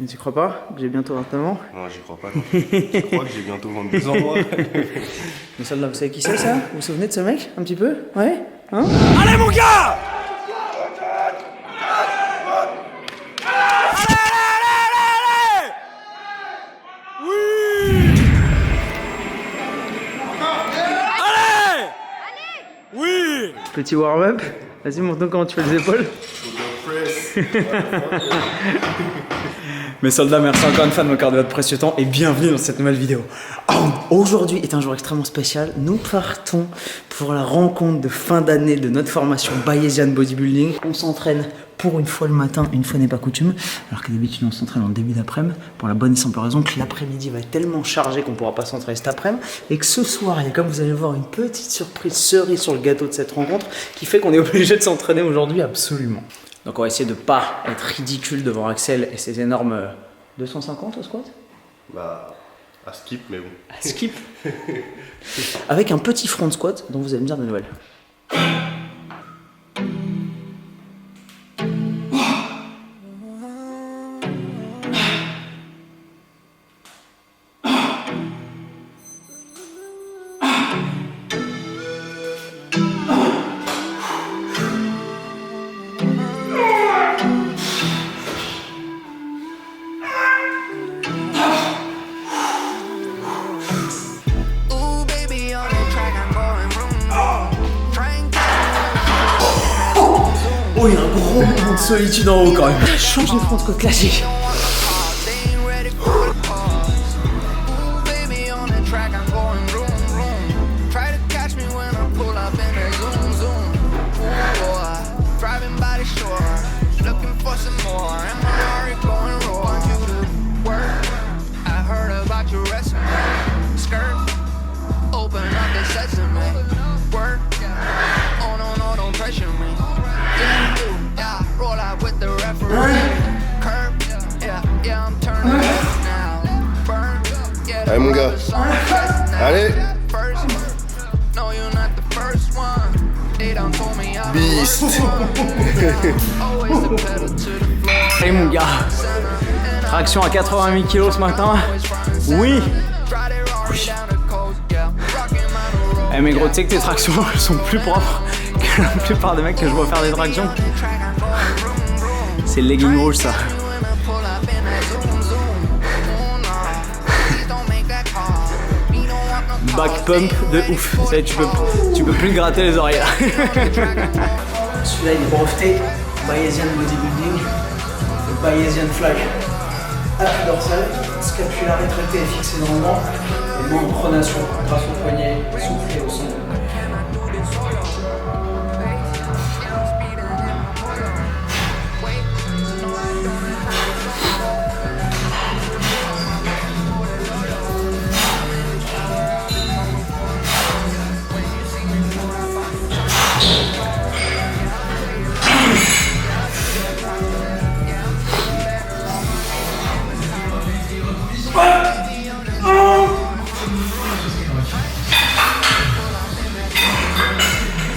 Et tu crois pas que j'ai bientôt 29 ans? Non, j'y crois pas. Je crois que j'ai bientôt 22 ans, moi. Mais celle-là, vous savez qui c'est ça? Vous vous souvenez de ce mec un petit peu? Ouais? Hein? Allez mon gars! Petit warm-up. Vas-y, montre-nous comment tu fais les épaules. Mes soldats, merci encore une fois de m'accorder votre précieux temps et bienvenue dans cette nouvelle vidéo. Aujourd'hui est un jour extrêmement spécial. Nous partons pour la rencontre de fin d'année de notre formation Bayesian Bodybuilding. On s'entraîne pour une fois le matin, une fois n'est pas coutume, alors que d'habitude on s'entraîne en début d'après-midi pour la bonne et simple raison que l'après-midi va être tellement chargé qu'on ne pourra pas s'entraîner cet après-midi et que ce soir, il y a, comme vous allez voir, une petite surprise cerise sur le gâteau de cette rencontre qui fait qu'on est obligé de s'entraîner aujourd'hui absolument. Donc on va essayer de ne pas être ridicule devant Axel et ses énormes 250 au squat. Bah, à skip, mais bon. À skip. Avec un petit front squat dont vous allez me dire des nouvelles. Oh, il y a un gros moment de solitude en haut quand même. Change de front squat classique. Allez mon gars. Allez. Beast. Allez mon gars. Traction à 88 kg ce matin. Oui. Eh mais gros, tu sais que tes tractions elles sont plus propres que la plupart des mecs que je vois faire des tractions. C'est le legging rouge ça. Back pump de ouf. Ça, tu peux plus gratter les oreilles là. Celui-là il est breveté Bayesian Bodybuilding, le Bayesian Flag. Appui dorsal, scapula rétracté et fixé dans le banc. Et main en pronation grâce au poignet soufflé au centre.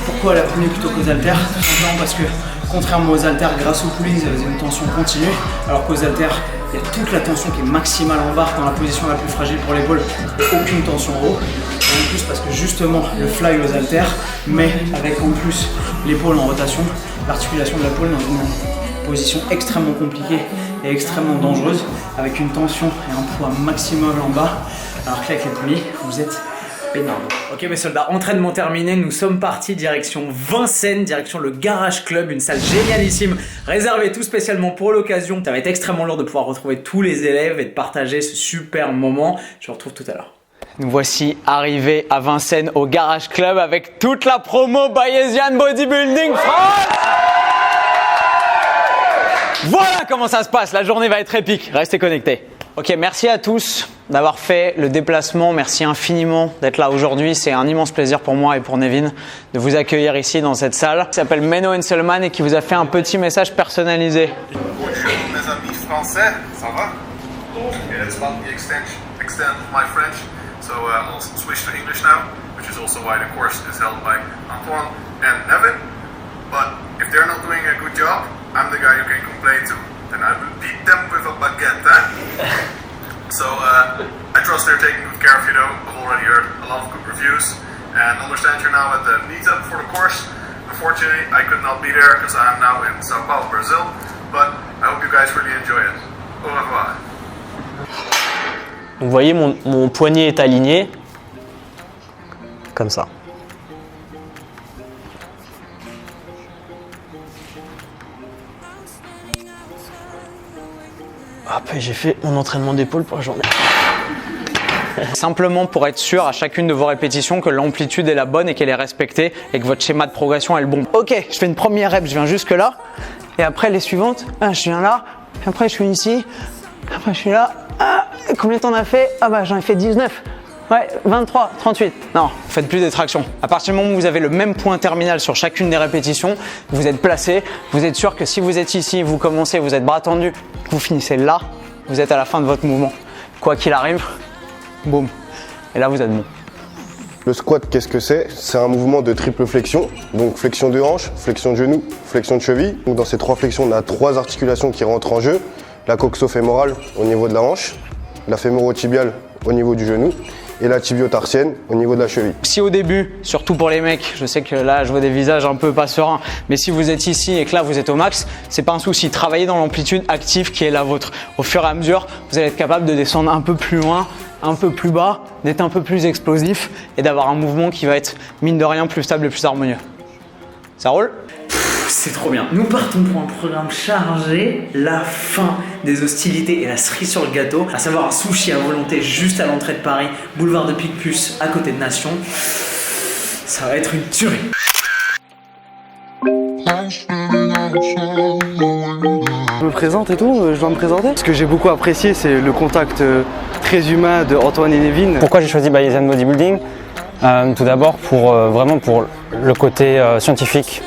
Pourquoi la poulie plutôt qu'aux haltères? Tout simplement parce que contrairement aux haltères, grâce aux poulies, vous avez une tension continue, alors qu'aux haltères, il y a toute la tension qui est maximale en bas dans la position la plus fragile pour l'épaule et aucune tension en haut. Et en plus parce que justement le fly aux haltères, mais avec en plus l'épaule en rotation, l'articulation de l'épaule dans une position extrêmement compliquée et extrêmement dangereuse, avec une tension et un poids maximum en bas, alors que là avec les poulies, vous êtes énorme. Ok mes soldats, entraînement terminé, nous sommes partis direction Vincennes, direction le Garage Club, une salle génialissime, réservée tout spécialement pour l'occasion. Ça va être extrêmement lourd de pouvoir retrouver tous les élèves et de partager ce super moment. Je vous retrouve tout à l'heure. Nous voici arrivés à Vincennes au Garage Club avec toute la promo Bayesian Bodybuilding France. Voilà comment ça se passe, la journée va être épique, restez connectés. Ok, merci à tous d'avoir fait le déplacement, merci infiniment d'être là aujourd'hui. C'est un immense plaisir pour moi et pour Nevin de vous accueillir ici dans cette salle qui s'appelle Menno Henselman et qui vous a fait un petit message personnalisé. Bonjour mes amis français, ça va? Yeah, it's about the extent of my French, so I'll switch to English now, which is also why the course is held by Antoine and Nevin. But if they're not doing a good job, I'm the guy you can complain to. and I will beat them with a baguette. Eh? So I trust they're taking good care of you though. I've already heard a lot of good reviews and understand you're now at the meetup for the course. Unfortunately, I could not be there because I am now in Sao Paulo, Brazil, but I hope you guys really enjoy it. Au revoir. Vous voyez, mon poignet est aligné, comme ça. Hop, et j'ai fait mon entraînement d'épaule pour la journée. Simplement pour être sûr à chacune de vos répétitions que l'amplitude est la bonne et qu'elle est respectée et que votre schéma de progression est le bon. Ok, je fais une première rep, je viens jusque là. Et après les suivantes, je viens là. Après je suis ici. Après je suis là. Combien de temps on a fait? Ah bah j'en ai fait 19. Ouais, 23, 38. Non, faites plus des tractions. À partir du moment où vous avez le même point terminal sur chacune des répétitions, vous êtes placé. Vous êtes sûr que si vous êtes ici, vous commencez, vous êtes bras tendus, vous finissez là, vous êtes à la fin de votre mouvement. Quoi qu'il arrive, boum. Et là, vous êtes bon. Le squat, qu'est-ce que c'est? C'est un mouvement de triple flexion. Donc flexion de hanche, flexion de genou, flexion de cheville. Donc dans ces trois flexions, on a trois articulations qui rentrent en jeu. La coxo-fémorale au niveau de la hanche, la fémoro-tibiale au niveau du genou et la tibio-tarsienne au niveau de la cheville. Si au début, surtout pour les mecs, je sais que là je vois des visages un peu pas sereins, mais si vous êtes ici et que là vous êtes au max, c'est pas un souci. Travaillez dans l'amplitude active qui est la vôtre. Au fur et à mesure, vous allez être capable de descendre un peu plus loin, un peu plus bas, d'être un peu plus explosif et d'avoir un mouvement qui va être mine de rien plus stable et plus harmonieux. Ça roule? C'est trop bien. Nous partons pour un programme chargé, la fin des hostilités et la cerise sur le gâteau, à savoir un sushi à volonté juste à l'entrée de Paris, boulevard de Picpus, à côté de Nation. Ça va être une tuerie. Je me présente et tout, je dois me présenter. Ce que j'ai beaucoup apprécié, c'est le contact très humain de Antoine et Nevin. Pourquoi j'ai choisi Bayesian Bodybuilding? Tout d'abord vraiment pour le côté scientifique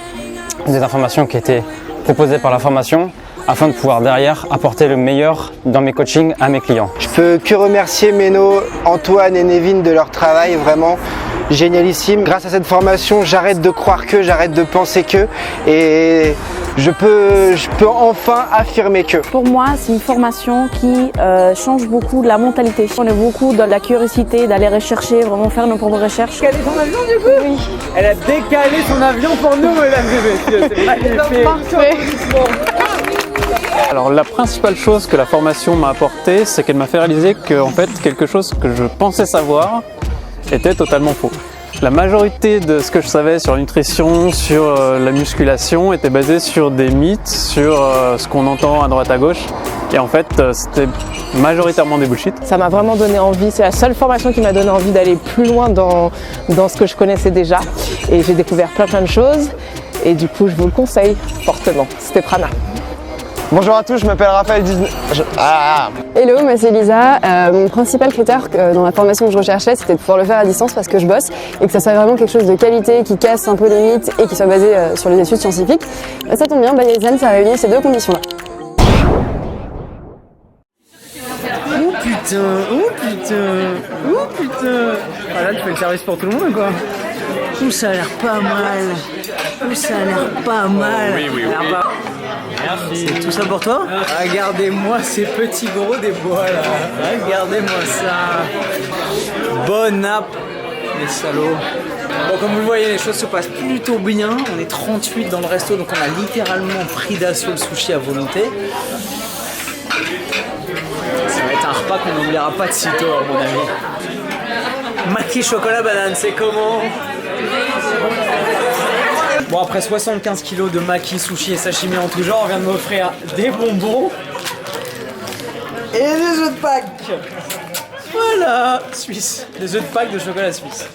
des informations qui étaient proposées par la formation afin de pouvoir derrière apporter le meilleur dans mes coachings à mes clients. Je peux que remercier Meno, Antoine et Nevin de leur travail, vraiment génialissime. Grâce à cette formation, j'arrête de croire que, j'arrête de penser que et je peux enfin affirmer que. Pour moi, c'est une formation qui change beaucoup de la mentalité. On est beaucoup dans la curiosité, d'aller rechercher, vraiment faire nos propres recherches. Elle a décalé son avion du coup? Oui. Elle a décalé son avion pour nous, mesdames et messieurs. C'est magnifique. Parfait. Alors la principale chose que la formation m'a apporté, c'est qu'elle m'a fait réaliser que en fait, quelque chose que je pensais savoir était totalement faux. La majorité de ce que je savais sur la nutrition, sur la musculation était basé sur des mythes, sur ce qu'on entend à droite à gauche. Et en fait, c'était majoritairement des bullshit. Ça m'a vraiment donné envie. C'est la seule formation qui m'a donné envie d'aller plus loin dans ce que je connaissais déjà. Et j'ai découvert plein de choses. Et du coup, je vous le conseille fortement. C'était Prana. Bonjour à tous, je m'appelle Raphaël. Hello, moi c'est Lisa. Mon principal critère dans la formation que je recherchais, c'était de pouvoir le faire à distance parce que je bosse et que ça soit vraiment quelque chose de qualité qui casse un peu les mythes et qui soit basé sur les études scientifiques. Ça tombe bien, Bayesian, ça réunit ces deux conditions-là. Oh putain, oh putain, oh putain. Ah là, tu fais le service pour tout le monde ou quoi? Ouh, ça a l'air pas mal. Ouh, ça a l'air pas mal. Oui. Merci. C'est tout ça pour toi? Regardez-moi ces petits gros des bois là. Regardez-moi ça. Bonne nappe, les salauds. Bon, comme vous le voyez, les choses se passent plutôt bien. On est 38 dans le resto, donc on a littéralement pris d'assaut le sushi à volonté. Ça va être un repas qu'on n'oubliera pas de sitôt, à mon avis. Maki chocolat banane, c'est comment? Bon, après 75 kg de maki, sushi et sashimi en tout genre, on vient de m'offrir des bonbons et des œufs de Pâques. Voilà, Suisse, des œufs de Pâques de chocolat suisse.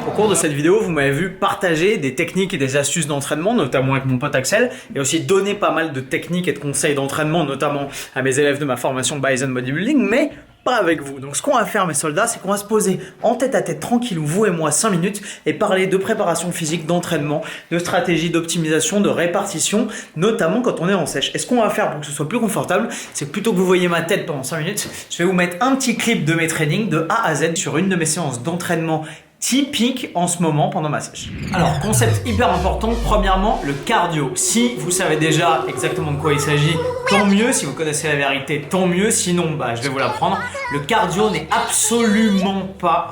Au cours de cette vidéo, vous m'avez vu partager des techniques et des astuces d'entraînement, notamment avec mon pote Axel, et aussi donner pas mal de techniques et de conseils d'entraînement, notamment à mes élèves de ma formation Bayesian Bodybuilding, mais pas avec vous. Donc ce qu'on va faire, mes soldats, c'est qu'on va se poser en tête à tête tranquille, vous et moi, 5 minutes, et parler de préparation physique, d'entraînement, de stratégie, d'optimisation, de répartition, notamment quand on est en sèche. Et ce qu'on va faire pour que ce soit plus confortable, c'est que plutôt que vous voyez ma tête pendant 5 minutes, je vais vous mettre un petit clip de mes trainings de A à Z sur une de mes séances d'entraînement typique en ce moment pendant ma sèche. Alors, concept hyper important, premièrement, le cardio. Si vous savez déjà exactement de quoi il s'agit, tant mieux. Si vous connaissez la vérité, tant mieux. Sinon, bah, je vais vous l'apprendre. Le cardio n'est absolument pas,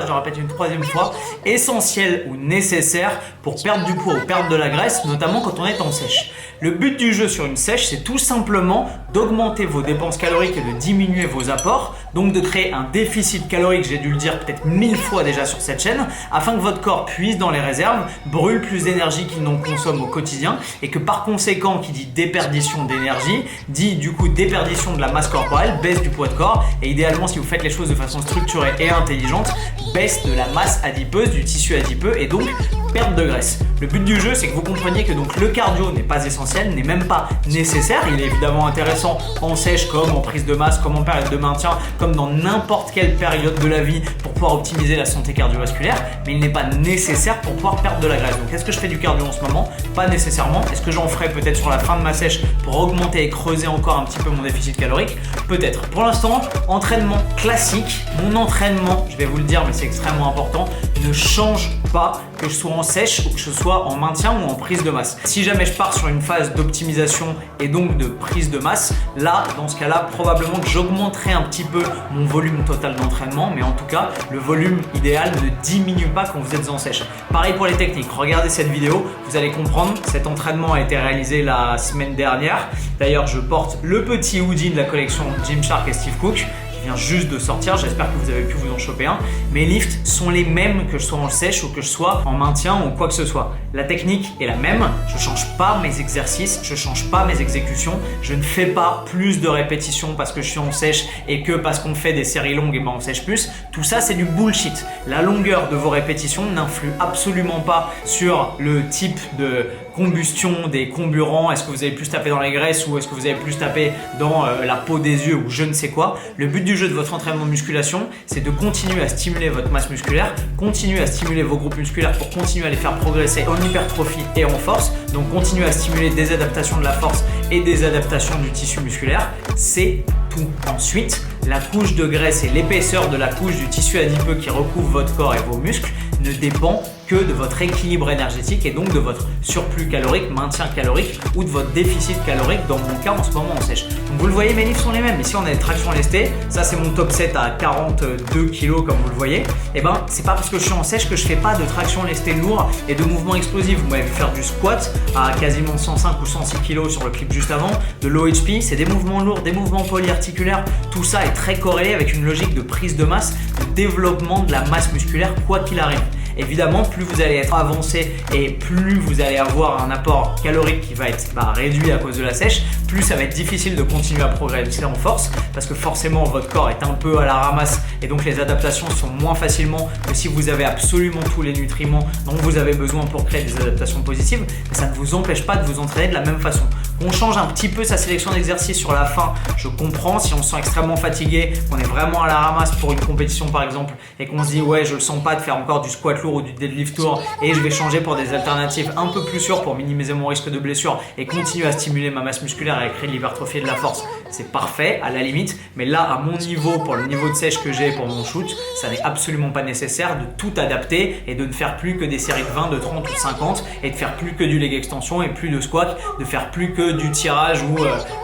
je le répète une troisième fois, essentiel ou nécessaire pour perdre du poids ou perdre de la graisse, notamment quand on est en sèche. Le but du jeu sur une sèche, c'est tout simplement d'augmenter vos dépenses caloriques et de diminuer vos apports, donc de créer un déficit calorique, j'ai dû le dire peut-être 1000 fois déjà sur cette chaîne, afin que votre corps puise dans les réserves, brûle plus d'énergie qu'il n'en consomme au quotidien, et que par conséquent, qui dit déperdition d'énergie, dit du coup déperdition de la masse corporelle, baisse du poids de corps, et idéalement si vous faites les choses de façon structurée et intelligente, baisse de la masse adipeuse, du tissu adipeux, et donc perte de graisse. Le but du jeu, c'est que vous compreniez que donc le cardio n'est pas essentiel, n'est même pas nécessaire. Il est évidemment intéressant en sèche comme en prise de masse, comme en période de maintien, comme dans n'importe quelle période de la vie pour pouvoir optimiser la santé cardiovasculaire, mais il n'est pas nécessaire pour pouvoir perdre de la graisse. Donc est-ce que je fais du cardio en ce moment? Pas nécessairement. Est-ce que j'en ferai peut-être sur la fin de ma sèche pour augmenter et creuser encore un petit peu mon déficit calorique? Peut-être. Pour l'instant, entraînement classique. Mon entraînement, je vais vous le dire, mais c'est extrêmement important, ne change pas que je sois en sèche ou que je sois en maintien ou en prise de masse. Si jamais je pars sur une phase d'optimisation et donc de prise de masse, là, dans ce cas-là, probablement que j'augmenterai un petit peu mon volume total d'entraînement, mais en tout cas, le volume idéal ne diminue pas quand vous êtes en sèche. Pareil pour les techniques, regardez cette vidéo, vous allez comprendre, cet entraînement a été réalisé la semaine dernière. D'ailleurs, je porte le petit hoodie de la collection Gymshark et Steve Cook, vient juste de sortir, j'espère que vous avez pu vous en choper un. Mes lifts sont les mêmes que je sois en sèche ou que je sois en maintien ou quoi que ce soit. La technique est la même, je change pas mes exercices, je change pas mes exécutions, je ne fais pas plus de répétitions parce que je suis en sèche et que parce qu'on fait des séries longues et ben on sèche plus. Tout ça c'est du bullshit. La longueur de vos répétitions n'influe absolument pas sur le type de combustion des comburants, est-ce que vous avez plus tapé dans les graisses ou est-ce que vous avez plus tapé dans la peau des yeux ou je ne sais quoi. Le but du jeu de votre entraînement de musculation, c'est de continuer à stimuler votre masse musculaire, continuer à stimuler vos groupes musculaires pour continuer à les faire progresser en hypertrophie et en force, donc continuer à stimuler des adaptations de la force et des adaptations du tissu musculaire, c'est tout. Ensuite, la couche de graisse et l'épaisseur de la couche du tissu adipeux qui recouvre votre corps et vos muscles ne dépend que de votre équilibre énergétique et donc de votre surplus calorique, maintien calorique ou de votre déficit calorique dans mon cas en ce moment en sèche. Donc vous le voyez, mes livres sont les mêmes. Ici on a des tractions lestées, ça c'est mon top 7 à 42 kg comme vous le voyez. Et ben c'est pas parce que je suis en sèche que je fais pas de traction lestée lourd et de mouvements explosifs. Vous m'avez vu faire du squat à quasiment 105 ou 106 kg sur le clip juste avant, de l'OHP, c'est des mouvements lourds, des mouvements polyarticulaires, tout ça est très corrélé avec une logique de prise de masse, de développement de la masse musculaire quoi qu'il arrive. Évidemment, plus vous allez être avancé et plus vous allez avoir un apport calorique qui va être réduit à cause de la sèche, plus ça va être difficile de continuer à progresser en force parce que forcément votre corps est un peu à la ramasse et donc les adaptations sont moins facilement que si vous avez absolument tous les nutriments dont vous avez besoin pour créer des adaptations positives, mais ça ne vous empêche pas de vous entraîner de la même façon. Qu'on change un petit peu sa sélection d'exercices sur la fin, je comprends. Si on se sent extrêmement fatigué, qu'on est vraiment à la ramasse pour une compétition par exemple et qu'on se dit ouais je le sens pas de faire encore du squat lourd ou du deadlift lourd et je vais changer pour des alternatives un peu plus sûres pour minimiser mon risque de blessure et continuer à stimuler ma masse musculaire et à créer de l'hypertrophie et de la force, c'est parfait à la limite, mais là à mon niveau, pour le niveau de sèche que j'ai pour mon shoot, ça n'est absolument pas nécessaire de tout adapter et de ne faire plus que des séries de 20, de 30 ou 50 et de faire plus que du leg extension et plus de squat, de faire plus que du tirage ou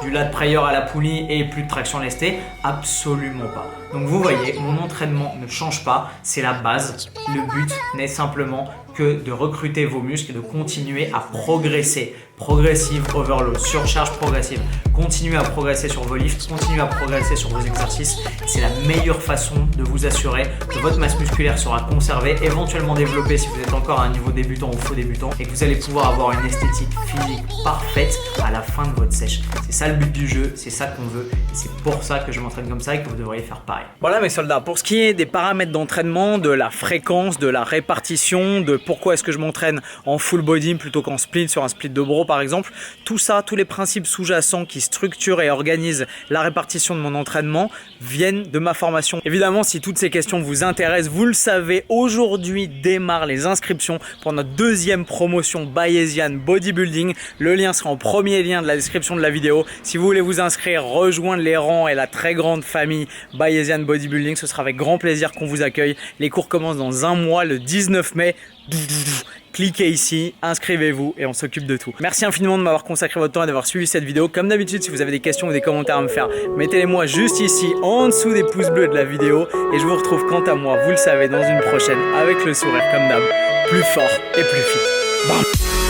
du lat prayer à la poulie et plus de traction lestée, absolument pas. Donc vous voyez, mon entraînement ne change pas, c'est la base. Le but n'est simplement que de recruter vos muscles et de continuer à progresser. Progressive overload, surcharge progressive. Continuez à progresser sur vos lifts, continuez à progresser sur vos exercices. C'est la meilleure façon de vous assurer que votre masse musculaire sera conservée, éventuellement développée si vous êtes encore à un niveau débutant ou faux débutant et que vous allez pouvoir avoir une esthétique physique parfaite à la fin de votre sèche. C'est ça le but du jeu, c'est ça qu'on veut et c'est pour ça que je m'entraîne comme ça et que vous devriez faire pareil. Voilà mes soldats, pour ce qui est des paramètres d'entraînement, de la fréquence, de la répartition, de pourquoi est-ce que je m'entraîne en full body plutôt qu'en split sur un split de bro par exemple. Tout ça, tous les principes sous-jacents qui structurent et organisent la répartition de mon entraînement viennent de ma formation. Évidemment, si toutes ces questions vous intéressent, vous le savez, aujourd'hui démarrent les inscriptions pour notre deuxième promotion Bayesian Bodybuilding. Le lien sera en premier lien de la description de la vidéo. Si vous voulez vous inscrire, rejoindre les rangs et la très grande famille Bayesian Bodybuilding, ce sera avec grand plaisir qu'on vous accueille. Les cours commencent dans un mois, le 19 mai. Cliquez ici, inscrivez-vous et on s'occupe de tout. Merci infiniment de m'avoir consacré votre temps et d'avoir suivi cette vidéo. Comme d'habitude, si vous avez des questions ou des commentaires à me faire, mettez-les moi juste ici en dessous des pouces bleus de la vidéo. Et je vous retrouve quant à moi, vous le savez, dans une prochaine avec le sourire comme d'hab, plus fort et plus fit. Bam.